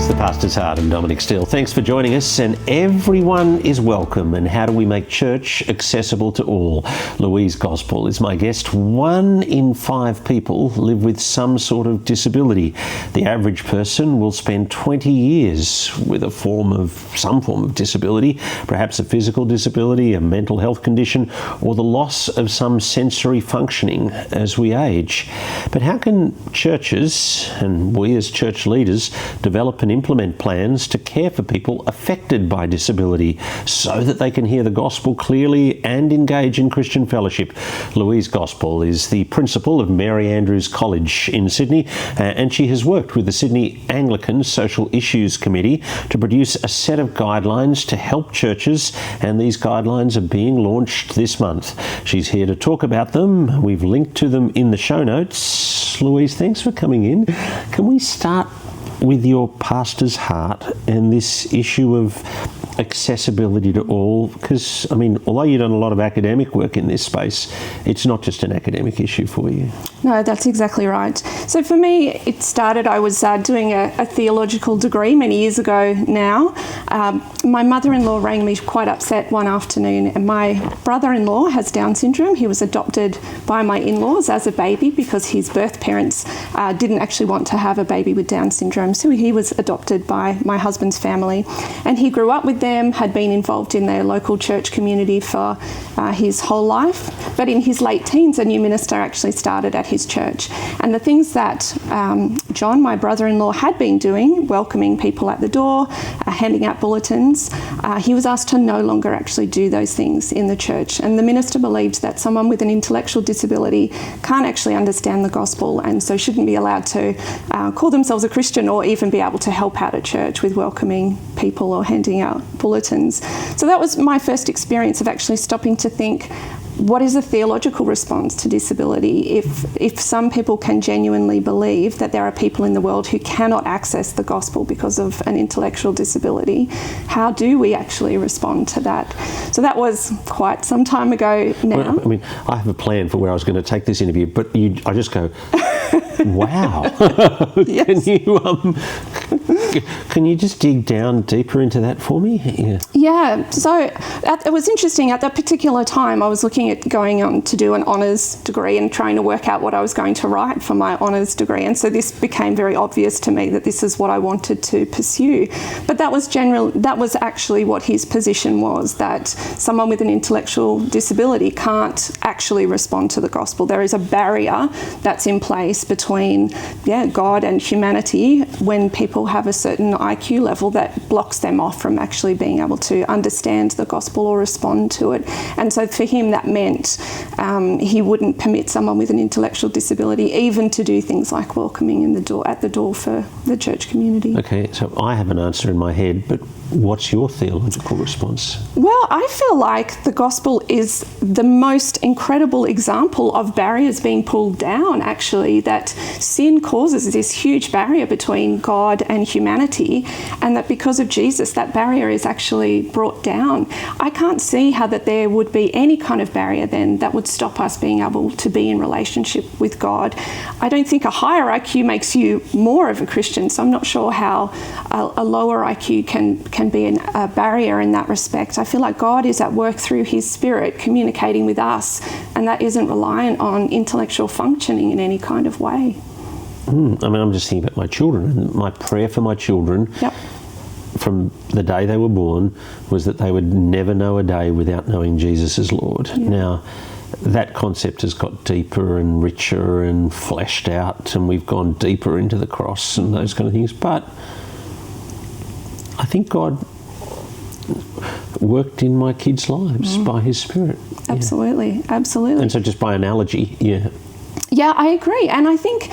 is The Pastor's Heart. I'm Dominic Steele. Thanks for joining us, and everyone is welcome. And how do we make church accessible to all? Louise Gosbell is my guest. 1 in 5 people live with some sort of disability. The average person will spend 20 years with some form of disability, perhaps a physical disability, a mental health condition, or the loss of some sensory functioning as we age. But how can churches, and we as church leaders, develop and implement plans to care for people affected by disability so that they can hear the gospel clearly and engage in Christian fellowship? Louise Gosbell is the principal of Mary Andrews College in Sydney, and she has worked with the Sydney Anglican Social Issues Committee to produce a set of guidelines to help churches, and these guidelines are being launched this month. She's here to talk about them. We've linked to them in the show notes. Louise, thanks for coming in. Can we start with your pastor's heart and this issue of accessibility to all? Because, I mean, although you've done a lot of academic work in this space, it's not just an academic issue for you. No, that's exactly right. So for me, it started, I was doing a theological degree many years ago now. My mother-in-law rang me quite upset one afternoon, and my brother-in-law has Down syndrome. He was adopted by my in-laws as a baby because his birth parents didn't actually want to have a baby with Down syndrome. So he was adopted by my husband's family, and he grew up with them, had been involved in their local church community for his whole life. But in his late teens, a new minister actually started at his church. And the things that John, my brother-in-law, had been doing, welcoming people at the door, handing out bulletins, he was asked to no longer actually do those things in the church. And the minister believed that someone with an intellectual disability can't actually understand the gospel, and so shouldn't be allowed to call themselves a Christian or even be able to help out at church with welcoming people or handing out bulletins. So that was my first experience of actually stopping to think, what is a theological response to disability? If some people can genuinely believe that there are people in the world who cannot access the gospel because of an intellectual disability, how do we actually respond to that? So that was quite some time ago now. Well, I mean, I have a plan for where I was going to take this interview, but I just go, wow. Yes. Can you just dig down deeper into that for me? Yeah. So it was interesting. At that particular time, I was looking at going on to do an honours degree and trying to work out what I was going to write for my honours degree. And so this became very obvious to me that this is what I wanted to pursue. But that was actually what his position was, that someone with an intellectual disability can't actually respond to the gospel. There is a barrier that's in place between God and humanity when people have a certain IQ level that blocks them off from actually being able to understand the gospel or respond to it. And so for him that meant he wouldn't permit someone with an intellectual disability even to do things like welcoming at the door for the church community. Okay, so I have an answer in my head, but what's your theological response? Well, I feel like the gospel is the most incredible example of barriers being pulled down, actually, that sin causes this huge barrier between God and humanity, and that because of Jesus, that barrier is actually brought down. I can't see how that there would be any kind of barrier then that would stop us being able to be in relationship with God. I don't think a higher IQ makes you more of a Christian, so I'm not sure how a lower IQ can be a barrier in that respect. I feel like God is at work through his Spirit communicating with us, and that isn't reliant on intellectual functioning in any kind of way. I mean, I'm just thinking about my children, and my prayer for my children from the day they were born was that they would never know a day without knowing Jesus as Lord. Yeah. Now, that concept has got deeper and richer and fleshed out, and we've gone deeper into the cross and those kind of things. But I think God worked in my kids' lives by his Spirit. Absolutely, absolutely. And so just by analogy, Yeah, I agree. And I think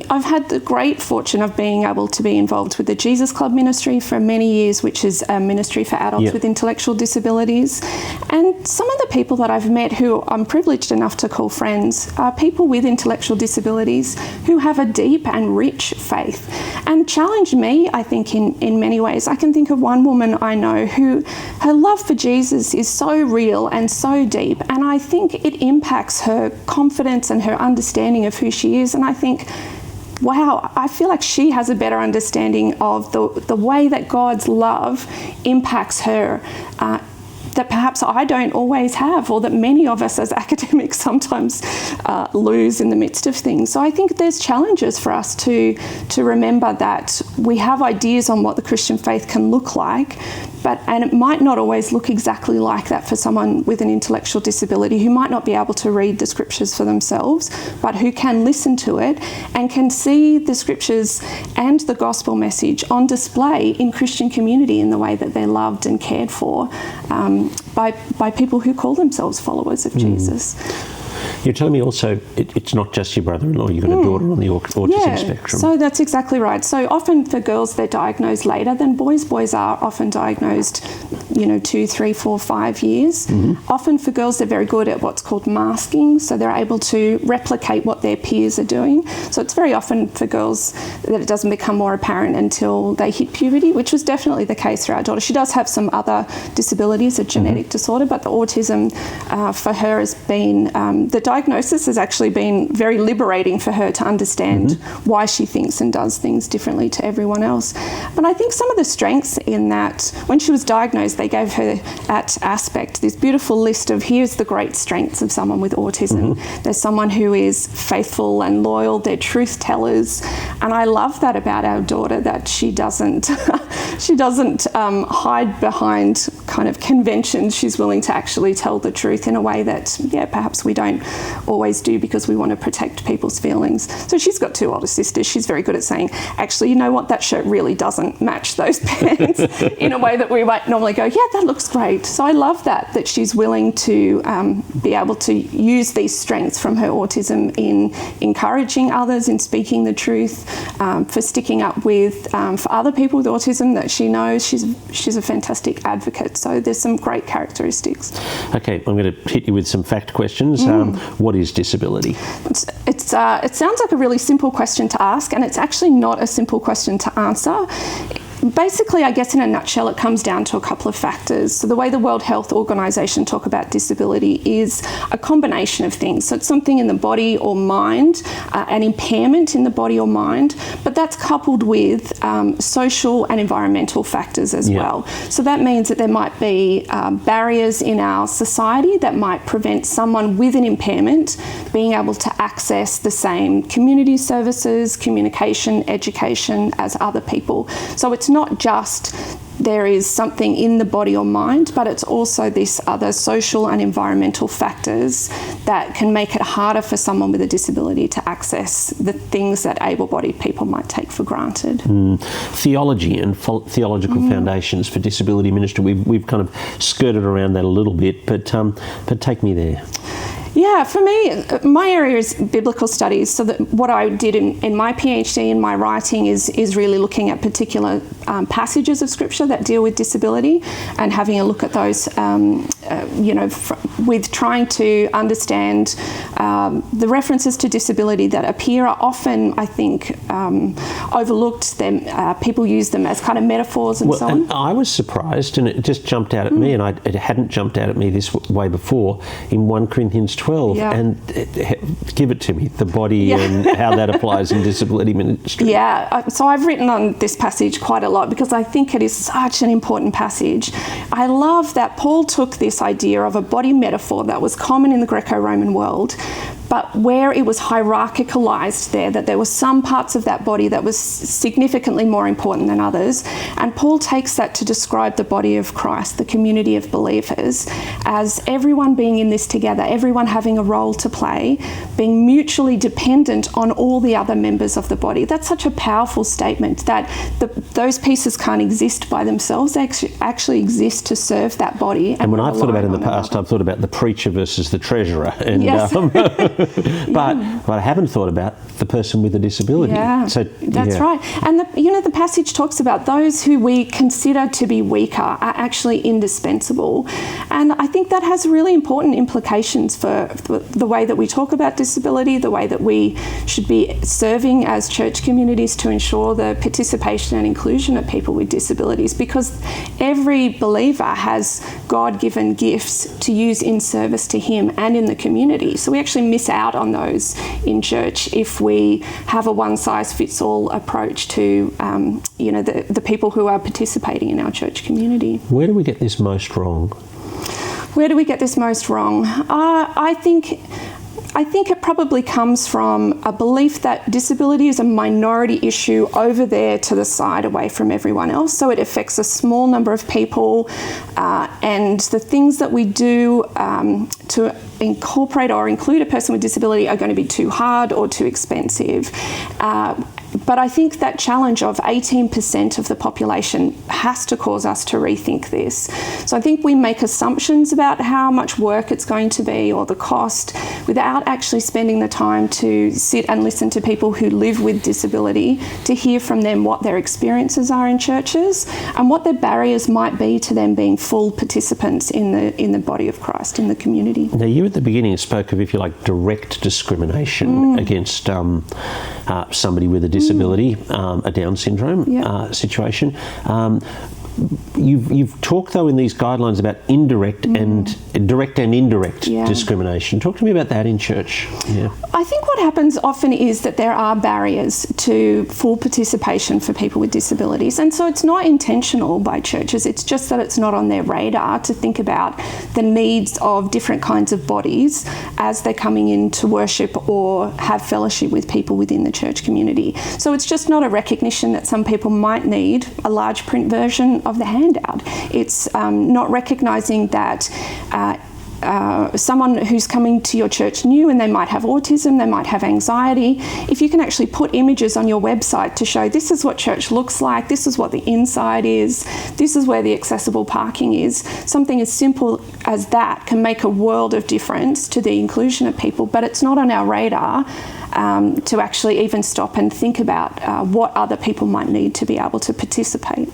I've had the great fortune of being able to be involved with the Jesus Club ministry for many years, which is a ministry for adults with intellectual disabilities. And some of the people that I've met who I'm privileged enough to call friends are people with intellectual disabilities who have a deep and rich faith and challenge me, I think, in many ways. I can think of one woman I know who her love for Jesus is so real and so deep, and I think it impacts her confidence and her understanding of who she is. And I think wow, I feel like she has a better understanding of the way that God's love impacts her, that perhaps I don't always have, or that many of us as academics sometimes lose in the midst of things. So I think there's challenges for us to remember that we have ideas on what the Christian faith can look like, and it might not always look exactly like that for someone with an intellectual disability who might not be able to read the scriptures for themselves, but who can listen to it and can see the scriptures and the gospel message on display in Christian community in the way that they're loved and cared for by people who call themselves followers of Jesus. You're telling me also it's not just your brother-in-law, you've got a daughter on the autism spectrum. So that's exactly right. So often for girls, they're diagnosed later than boys. Boys are often diagnosed, 2, 3, 4, 5 years. Often for girls, they're very good at what's called masking, so they're able to replicate what their peers are doing. So it's very often for girls that it doesn't become more apparent until they hit puberty, which was definitely the case for our daughter. She does have some other disabilities, a genetic disorder, but the autism for her has been, the diagnosis has actually been very liberating for her to understand why she thinks and does things differently to everyone else. But I think some of the strengths in that, when she was diagnosed, they gave her at Aspect this beautiful list of here's the great strengths of someone with autism. There's someone who is faithful and loyal, they're truth tellers, and I love that about our daughter, that she doesn't hide behind kind of conventions. She's willing to actually tell the truth in a way that perhaps we don't always do because we want to protect people's feelings. So she's got 2 older sisters. She's very good at saying, actually, you know what, that shirt really doesn't match those pants, in a way that we might normally go, yeah, that looks great. So I love that she's willing to be able to use these strengths from her autism in encouraging others, in speaking the truth, for sticking up with, for other people with autism that she knows. She's a fantastic advocate. So there's some great characteristics. Okay, I'm going to hit you with some fact questions. What is disability? It sounds like a really simple question to ask, and it's actually not a simple question to answer. Basically, I guess in a nutshell, it comes down to a couple of factors. So the way the World Health Organization talk about disability is a combination of things. So it's something in the body or mind, an impairment in the body or mind, but that's coupled with social and environmental factors as well. So that means that there might be barriers in our society that might prevent someone with an impairment being able to access the same community services, communication, education as other people. So it's not just there is something in the body or mind, but it's also this other social and environmental factors that can make it harder for someone with a disability to access the things that able-bodied people might take for granted. Theology and theological foundations for disability ministry. We've kind of skirted around that a little bit, but take me there. Yeah, for me, my area is biblical studies. So that what I did in my PhD, in my writing, is really looking at particular passages of Scripture that deal with disability and having a look at those, with trying to understand the references to disability that appear are often, I think, overlooked. People use them as kind of metaphors and so on. And I was surprised, and it just jumped out at me, and it hadn't jumped out at me this way before, in 1 Corinthians 12, and give it to me, the body and how that applies in disability ministry. So I've written on this passage quite a lot because I think it is such an important passage. I love that Paul took this idea of a body metaphor that was common in the Greco-Roman world, but where it was hierarchicalized that there were some parts of that body that was significantly more important than others. And Paul takes that to describe the body of Christ, the community of believers, as everyone being in this together, everyone having a role to play, being mutually dependent on all the other members of the body. That's such a powerful statement that those pieces can't exist by themselves. They actually exist to serve that body. And when I've thought about it in the past, I've thought about the preacher versus the treasurer. And, but I haven't thought about the person with a disability. That's right. And the passage talks about those who we consider to be weaker are actually indispensable. And I think that has really important implications for the way that we talk about disability, the way that we should be serving as church communities to ensure the participation and inclusion of people with disabilities, because every believer has God-given gifts to use in service to Him and in the community. So we actually miss miss out on those in church if we have a one-size-fits-all approach to, the people who are participating in our church community. Where do we get this most wrong? Where do we get this most wrong? I think it probably comes from a belief that disability is a minority issue over there to the side, away from everyone else. So it affects a small number of people, and the things that we do to incorporate or include a person with disability are going to be too hard or too expensive. But I think that challenge of 18% of the population has to cause us to rethink this. So I think we make assumptions about how much work it's going to be or the cost without actually spending the time to sit and listen to people who live with disability, to hear from them what their experiences are in churches and what their barriers might be to them being full participants in the body of Christ, in the community. Now, you at the beginning spoke of, if you like, direct discrimination against somebody with a disability, a Down syndrome situation. You've talked, though, in these guidelines about direct and indirect discrimination. Talk to me about that in church. Yeah. I think what happens often is that there are barriers to full participation for people with disabilities, and so it's not intentional by churches. It's just that it's not on their radar to think about the needs of different kinds of bodies as they're coming in to worship or have fellowship with people within the church community. So it's just not a recognition that some people might need a large print version of the handout. It's not recognising that someone who's coming to your church new, and they might have autism, they might have anxiety, if you can actually put images on your website to show this is what church looks like, this is what the inside is, this is where the accessible parking is, something as simple as that can make a world of difference to the inclusion of people, but it's not on our radar to actually even stop and think about what other people might need to be able to participate.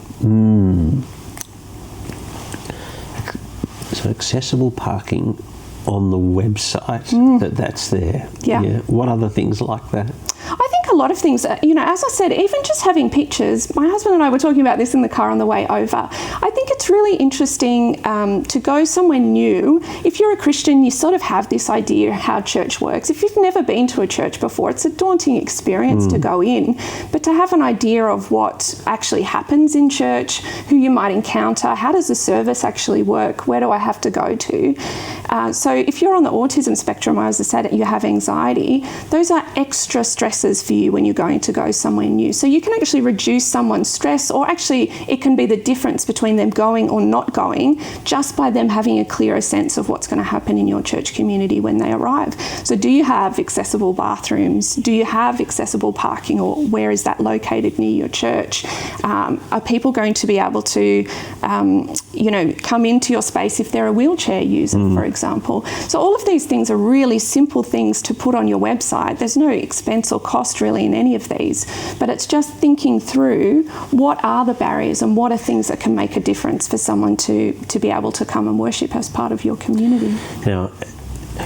So accessible parking on the website, that's there. Yeah. What other things like that? I think a lot of things, as I said, even just having pictures, my husband and I were talking about this in the car on the way over. I think it's really interesting to go somewhere new. If you're a Christian, you sort of have this idea how church works. If you've never been to a church before, it's a daunting experience to go in, but to have an idea of what actually happens in church, who you might encounter, how does the service actually work, where do I have to go to? So if you're on the autism spectrum, or as I said, you have anxiety, those are extra stresses for you when you're going to go somewhere new. So you can actually reduce someone's stress, or actually it can be the difference between them going or not going just by them having a clearer sense of what's going to happen in your church community when they arrive. So do you have accessible bathrooms? Do you have accessible parking, or where is that located near your church? Are people going to be able to come into your space if they're a wheelchair user, for example? So all of these things are really simple things to put on your website. There's no expense or cost really in any of these, but it's just thinking through what are the barriers and what are things that can make a difference for someone to be able to come and worship as part of your community. Now,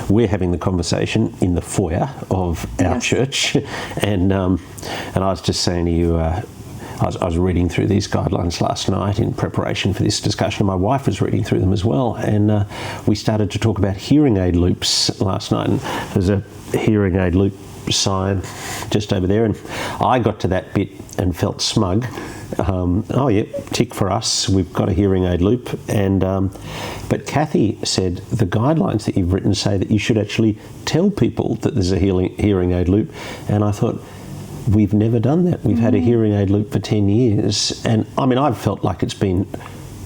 we're having the conversation in the foyer of our church, and I was just saying to you, I was reading through these guidelines last night in preparation for this discussion. My wife was reading through them as well, and we started to talk about hearing aid loops last night, and there's a hearing aid loop sign just over there, and I got to that bit and felt smug. Tick for us, we've got a hearing aid loop. And but Kathy said the guidelines that you've written say that you should actually tell people that there's a hearing aid loop, and I thought, we've never done that. We've had a hearing aid loop for 10 years, and I mean, I've felt like it's been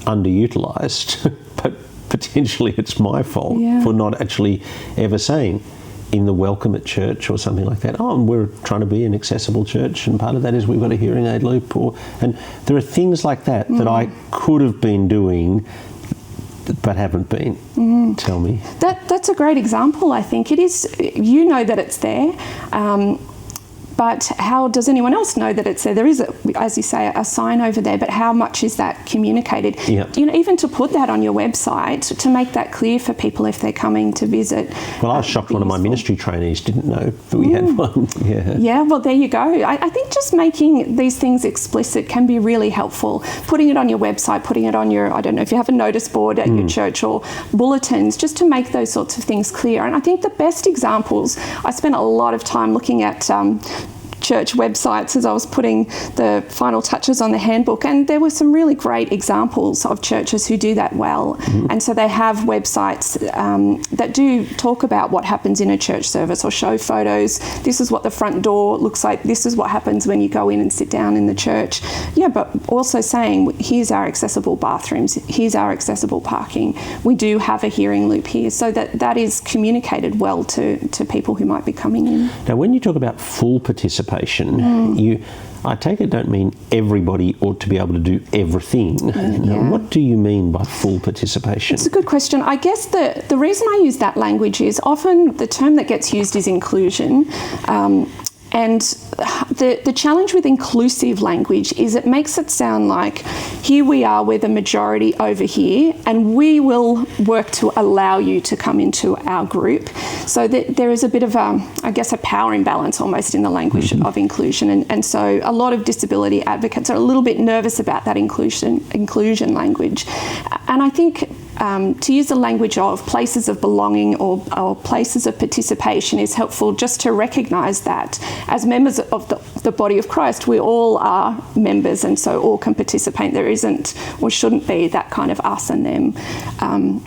underutilised, but potentially it's my fault for not actually ever saying in the welcome at church or something like that, and we're trying to be an accessible church, and part of that is we've got a hearing aid loop, and there are things like that that I could have been doing but haven't been. Tell me. That's a great example. I think it is, that it's there, but how does anyone else know that it's there? There is, as you say, a sign over there, but how much is that communicated? Yep. Even to put that on your website, to make that clear for people if they're coming to visit. Well, I was shocked one of my ministry trainees didn't know that we had one. Yeah, well, there you go. I think just making these things explicit can be really helpful. Putting it on your website, putting it on your, I don't know if you have a notice board at your church or bulletins, just to make those sorts of things clear. And I think the best examples, I spent a lot of time looking at church websites as I was putting the final touches on the handbook, and there were some really great examples of churches who do that well. And so they have websites that do talk about what happens in a church service or show photos. This is what the front door looks like. This is what happens when you go in and sit down in the church. Yeah, but also saying, here's our accessible bathrooms, here's our accessible parking. We do have a hearing loop here, so that is communicated well to people who might be coming in. Now, when you talk about full participation, I take it don't mean everybody ought to be able to do everything. Now, what do you mean by full participation? It's a good question. I guess the reason I use that language is often the term that gets used is inclusion. And the challenge with inclusive language is it makes it sound like here we are, we're the majority over here, and we will work to allow you to come into our group. So that there is a bit of a power imbalance almost in the language of inclusion. And so a lot of disability advocates are a little bit nervous about that inclusion language. And I think to use the language of places of belonging or places of participation is helpful, just to recognise that as members of the body of Christ, we all are members, and so all can participate. There isn't or shouldn't be that kind of us and them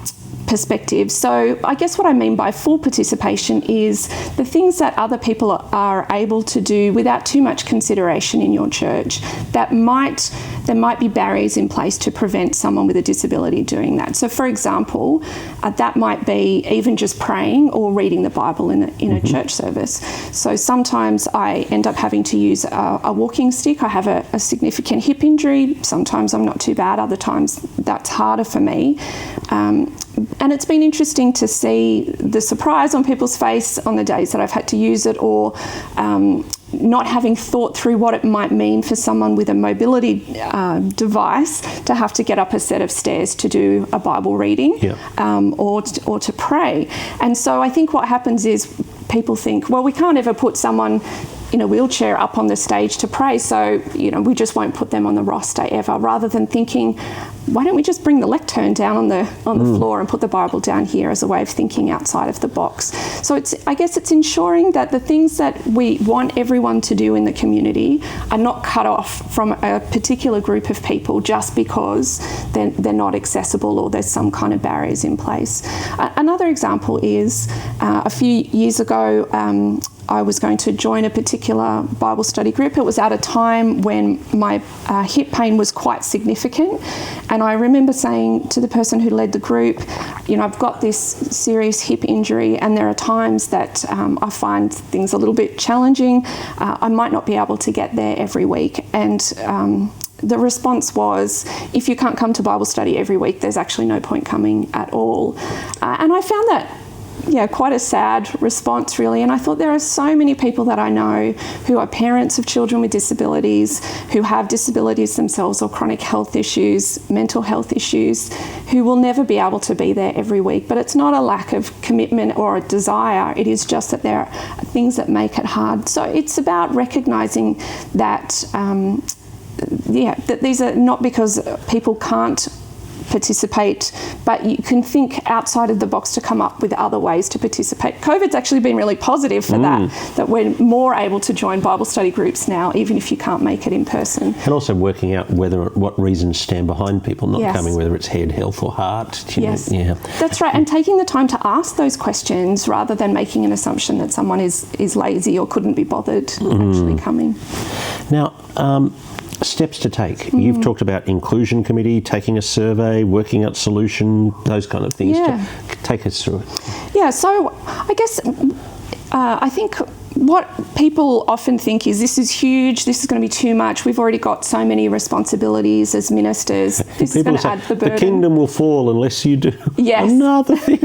perspective. So I guess what I mean by full participation is the things that other people are able to do without too much consideration in your church. There might be barriers in place to prevent someone with a disability doing that. So for example, that might be even just praying or reading the Bible in a church service. So sometimes I end up having to use a walking stick. I have a significant hip injury. Sometimes I'm not too bad. Other times that's harder for me. And it's been interesting to see the surprise on people's face on the days that I've had to use it, or not having thought through what it might mean for someone with a mobility device to have to get up a set of stairs to do a Bible reading, or to pray. And so I think what happens is people think, well, we can't ever put someone in a wheelchair up on the stage to pray, so we just won't put them on the roster ever, rather than thinking, why don't we just bring the lectern down on the floor and put the Bible down here, as a way of thinking outside of the box. So I guess it's ensuring that the things that we want everyone to do in the community are not cut off from a particular group of people just because they're not accessible or there's some kind of barriers in place. Another example is a few years ago, I was going to join a particular Bible study group. It was at a time when my hip pain was quite significant, and I remember saying to the person who led the group, I've got this serious hip injury, and there are times that I find things a little bit challenging. I might not be able to get there every week. And the response was, if you can't come to Bible study every week, there's actually no point coming at all. And I found that quite a sad response, really. And I thought, there are so many people that I know who are parents of children with disabilities, who have disabilities themselves or chronic health issues, mental health issues, who will never be able to be there every week. But it's not a lack of commitment or a desire. It is just that there are things that make it hard. So it's about recognising that, that these are not because people can't participate, but you can think outside of the box to come up with other ways to participate. COVID's actually been really positive for that we're more able to join Bible study groups now, even if you can't make it in person. And also working out what reasons stand behind people not coming, whether it's head, health or heart. That's right. And taking the time to ask those questions rather than making an assumption that someone is lazy or couldn't be bothered actually coming. Now, steps to take. You've talked about inclusion committee, taking a survey, working out solution, those kind of things. Take us through it. Yeah, so I guess I think what people often think is, this is huge, this is going to be too much, we've already got so many responsibilities as ministers, this is going to add the burden. The kingdom will fall unless you do another thing.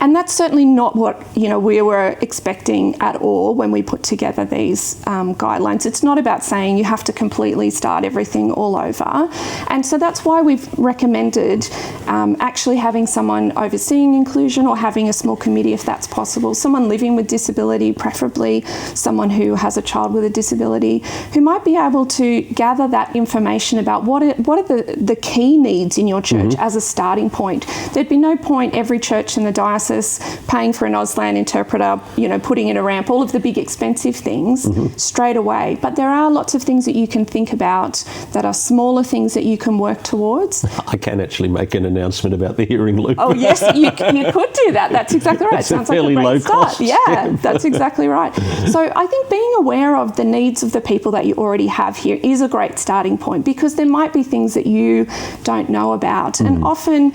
And that's certainly not what we were expecting at all when we put together these guidelines. It's not about saying you have to completely start everything all over. And so that's why we've recommended actually having someone overseeing inclusion, or having a small committee if that's possible, someone living with disability, preferably someone who has a child with a disability, who might be able to gather that information about what are the key needs in your church as a starting point. There'd be no point every church in the diocese paying for an Auslan interpreter, putting in a ramp, all of the big expensive things straight away. But there are lots of things that you can think about that are smaller things that you can work towards. I can actually make an announcement about the hearing loop. Oh yes, you could do that. That's exactly right. Sounds like a great low start. Cost. Yeah, that's exactly right. So I think being aware of the needs of the people that you already have here is a great starting point, because there might be things that you don't know about, and often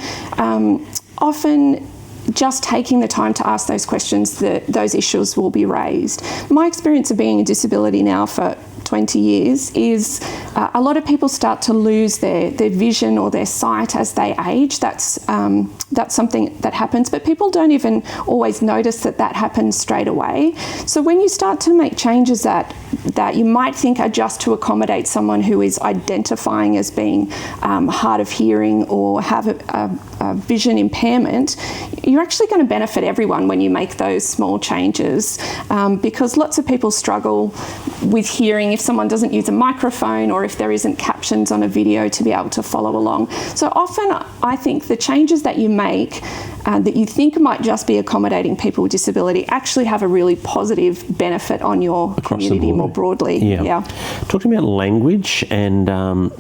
just taking the time to ask those questions, those issues will be raised. My experience of being a disability now for 20 years is a lot of people start to lose their vision or their sight as they age. That's something that happens, but people don't even always notice that happens straight away. So when you start to make changes that you might think are just to accommodate someone who is identifying as being hard of hearing or have a vision impairment, you're actually going to benefit everyone when you make those small changes, because lots of people struggle with hearing if someone doesn't use a microphone, or if there isn't captions on a video to be able to follow along. So often I think the changes that you make that you think might just be accommodating people with disability actually have a really positive benefit on your community more broadly. Yeah. Talking about language and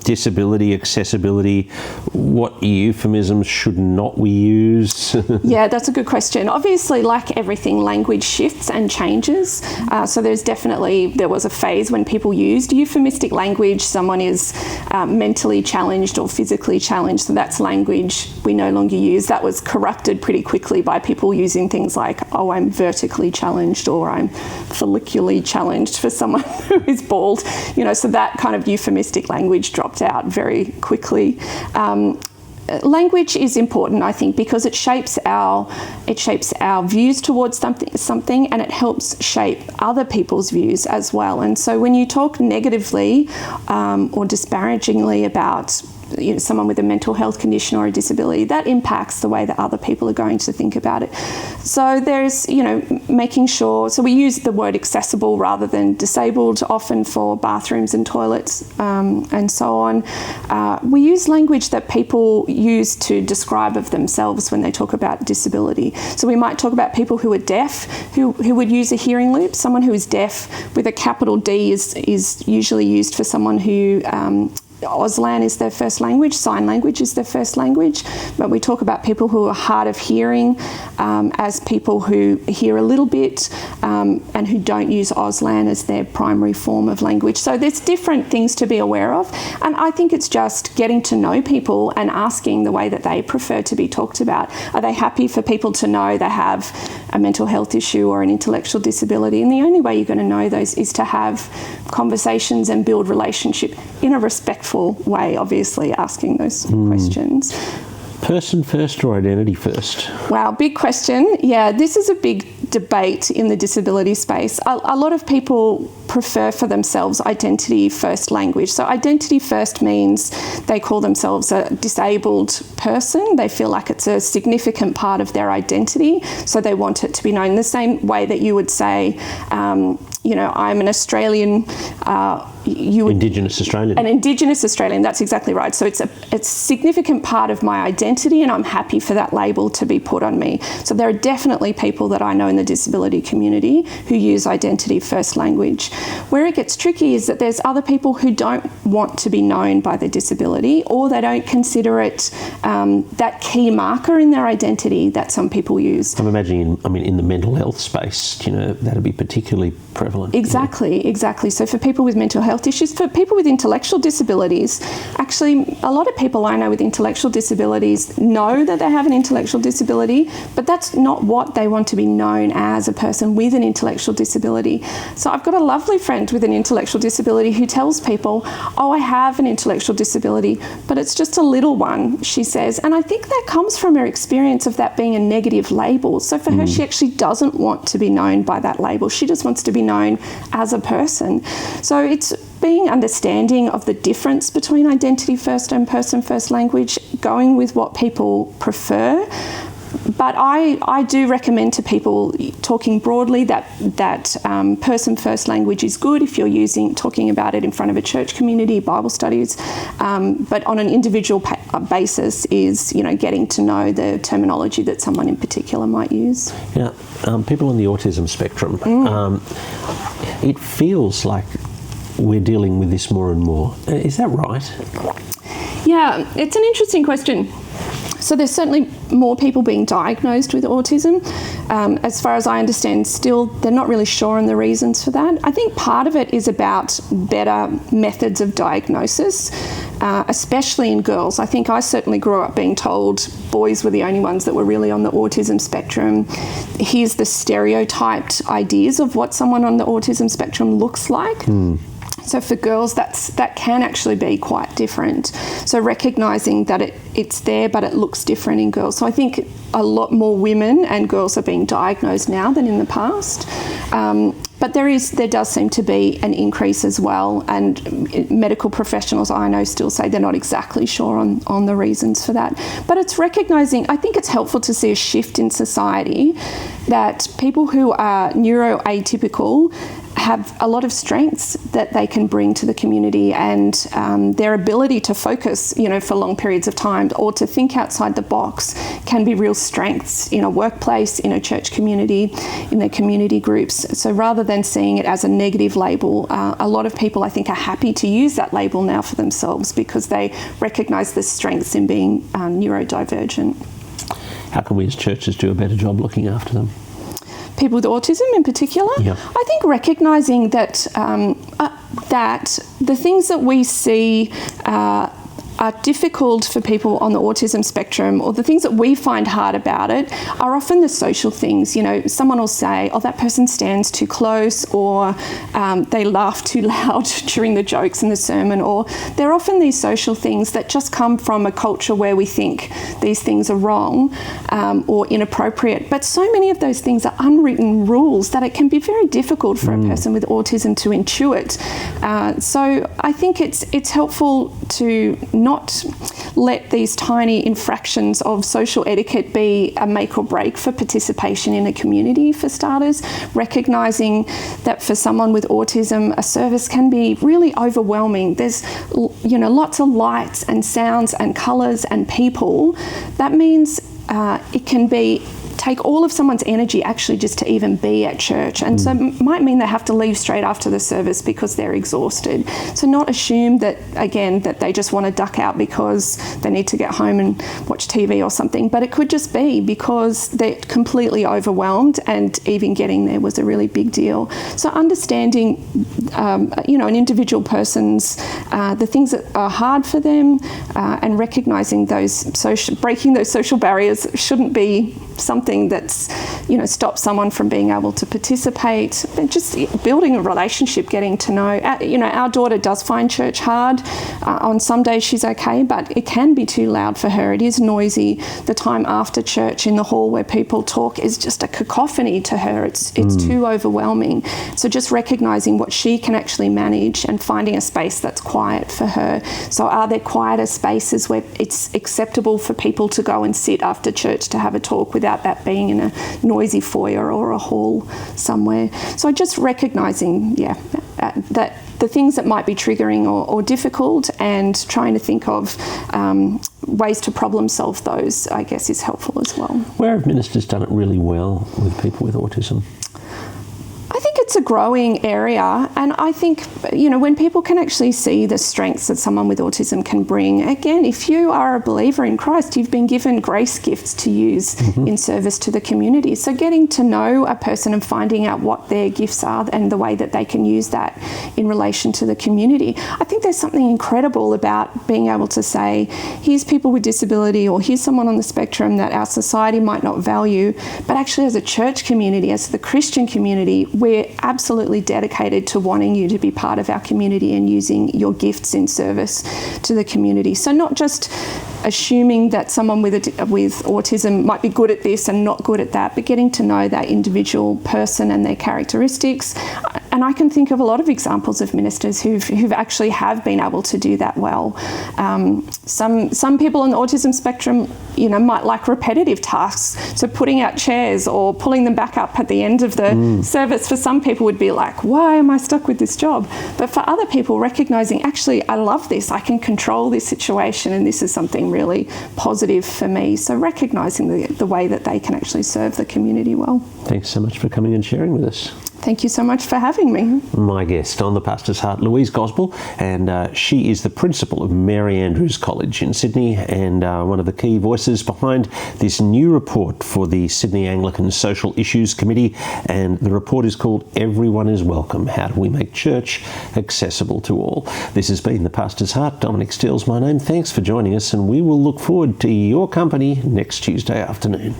disability accessibility, what euphemisms should not we use? Yeah, that's a good question. Obviously, like everything, language shifts and changes. So there was a phase when people used euphemistic language. Someone is mentally challenged or physically challenged, so that's language we no longer use. That was corrupted pretty quickly by people using things like, oh, I'm vertically challenged, or I'm follicularly challenged for someone who is bald. So that kind of euphemistic language dropped out very quickly. Language is important, I think, because it shapes our views towards something, and it helps shape other people's views as well. And so when you talk negatively or disparagingly about someone with a mental health condition or a disability, that impacts the way that other people are going to think about it. So there's, making sure, so we use the word accessible rather than disabled often for bathrooms and toilets and so on. We use language that people use to describe of themselves when they talk about disability. So we might talk about people who are deaf, who would use a hearing loop. Someone who is deaf with a capital D is usually used for someone who Auslan is their first language, sign language is their first language, but we talk about people who are hard of hearing as people who hear a little bit and who don't use Auslan as their primary form of language. So there's different things to be aware of, and I think it's just getting to know people and asking the way that they prefer to be talked about. Are they happy for people to know they have a mental health issue or an intellectual disability? And the only way you're going to know those is to have conversations and build relationship in a respectful way, obviously, asking those questions. Person first or identity first? Wow, big question. Yeah, this is a big debate in the disability space. A lot of people prefer for themselves identity first language. So identity first means they call themselves a disabled person. They feel like it's a significant part of their identity, so they want it to be known. The same way that you would say, I'm an Australian. Indigenous Australian. An Indigenous Australian, that's exactly right. So it's a significant part of my identity, and I'm happy for that label to be put on me. So there are definitely people that I know in the disability community who use identity first language. Where it gets tricky is that there's other people who don't want to be known by their disability, or they don't consider it that key marker in their identity that some people use. I'm imagining, in the mental health space, that'd be particularly prevalent. Exactly. So for people with mental health issues, for people with intellectual disabilities, actually a lot of people I know with intellectual disabilities know that they have an intellectual disability, but that's not what they want to be known as, a person with an intellectual disability. So I've got a lovely friend with an intellectual disability who tells people, oh, I have an intellectual disability, but it's just a little one, she says. And I think that comes from her experience of that being a negative label. So for her, she actually doesn't want to be known by that label. She just wants to be known as a person. So it's being understanding of the difference between identity first and person first language, going with what people prefer. But I do recommend to people, talking broadly, that person first language is good if you're talking about it in front of a church community, Bible studies, but on an individual basis is, getting to know the terminology that someone in particular might use. Yeah, people on the autism spectrum, it feels like we're dealing with this more and more. Is that right? Yeah, it's an interesting question. So there's certainly more people being diagnosed with autism. As far as I understand, still they're not really sure on the reasons for that. I think part of it is about better methods of diagnosis, especially in girls. I think I certainly grew up being told boys were the only ones that were really on the autism spectrum. Here's the stereotyped ideas of what someone on the autism spectrum looks like. So for girls, that can actually be quite different. So recognising that it's there, but it looks different in girls. So I think a lot more women and girls are being diagnosed now than in the past. But there does seem to be an increase as well, and medical professionals I know still say they're not exactly sure on the reasons for that. But it's recognising, I think it's helpful to see a shift in society that people who are neuroatypical have a lot of strengths that they can bring to the community, and their ability to focus, for long periods of time or to think outside the box can be real strengths in a workplace, in a church community, in their community groups. So rather than seeing it as a negative label, a lot of people I think are happy to use that label now for themselves because they recognise the strengths in being neurodivergent. How can we as churches do a better job looking after them? People with autism in particular? Yeah. I think recognising that that the things that we see are difficult for people on the autism spectrum, or the things that we find hard about it, are often the social things. Someone will say, oh, that person stands too close, or they laugh too loud during the jokes in the sermon, or they're often these social things that just come from a culture where we think these things are wrong or inappropriate. But so many of those things are unwritten rules that it can be very difficult for a person with autism to intuit. So I think it's helpful to not let these tiny infractions of social etiquette be a make or break for participation in a community, for starters. Recognising that for someone with autism, a service can be really overwhelming. There's lots of lights and sounds and colours and people. That means it can take all of someone's energy actually just to even be at church, and so it might mean they have to leave straight after the service because they're exhausted. So not assume that they just want to duck out because they need to get home and watch TV or something, but it could just be because they're completely overwhelmed and even getting there was a really big deal. So understanding an individual person's the things that are hard for them, and recognising breaking those social barriers shouldn't be something that's stops someone from being able to participate. And just building a relationship, getting to know. Our daughter does find church hard. On some days she's okay, but it can be too loud for her. It is noisy. The time after church in the hall where people talk is just a cacophony to her. It's too overwhelming. So just recognising what she can actually manage and finding a space that's quiet for her. So are there quieter spaces where it's acceptable for people to go and sit after church to have a talk without that being in a noisy foyer or a hall somewhere? So just recognising, that the things that might be triggering or difficult, and trying to think of ways to problem solve those, I guess, is helpful as well. Where have ministers done it really well with people with autism? I think it's a growing area, and I think, when people can actually see the strengths that someone with autism can bring, again, if you are a believer in Christ, you've been given grace gifts to use in service to the community. So getting to know a person and finding out what their gifts are and the way that they can use that in relation to the community. I think there's something incredible about being able to say, here's people with disability, or here's someone on the spectrum that our society might not value, but actually as a church community, as the Christian community, we're absolutely dedicated to wanting you to be part of our community and using your gifts in service to the community. So not just assuming that someone with autism might be good at this and not good at that, but getting to know that individual person and their characteristics. And I can think of a lot of examples of ministers who've actually have been able to do that well. Some people on the autism spectrum, might like repetitive tasks. So putting out chairs or pulling them back up at the end of the service, for some people would be like, why am I stuck with this job? But for other people, recognising, actually, I love this, I can control this situation, and this is something really positive for me. So recognising the way that they can actually serve the community well. Thanks so much for coming and sharing with us. Thank you so much for having me. My guest on The Pastor's Heart, Louise Gosbell, and she is the principal of Mary Andrews College in Sydney, and one of the key voices behind this new report for the Sydney Anglican Social Issues Committee, and the report is called Everyone is Welcome, How Do We Make Church Accessible to All? This has been The Pastor's Heart. Dominic Steele's my name. Thanks for joining us, and we will look forward to your company next Tuesday afternoon.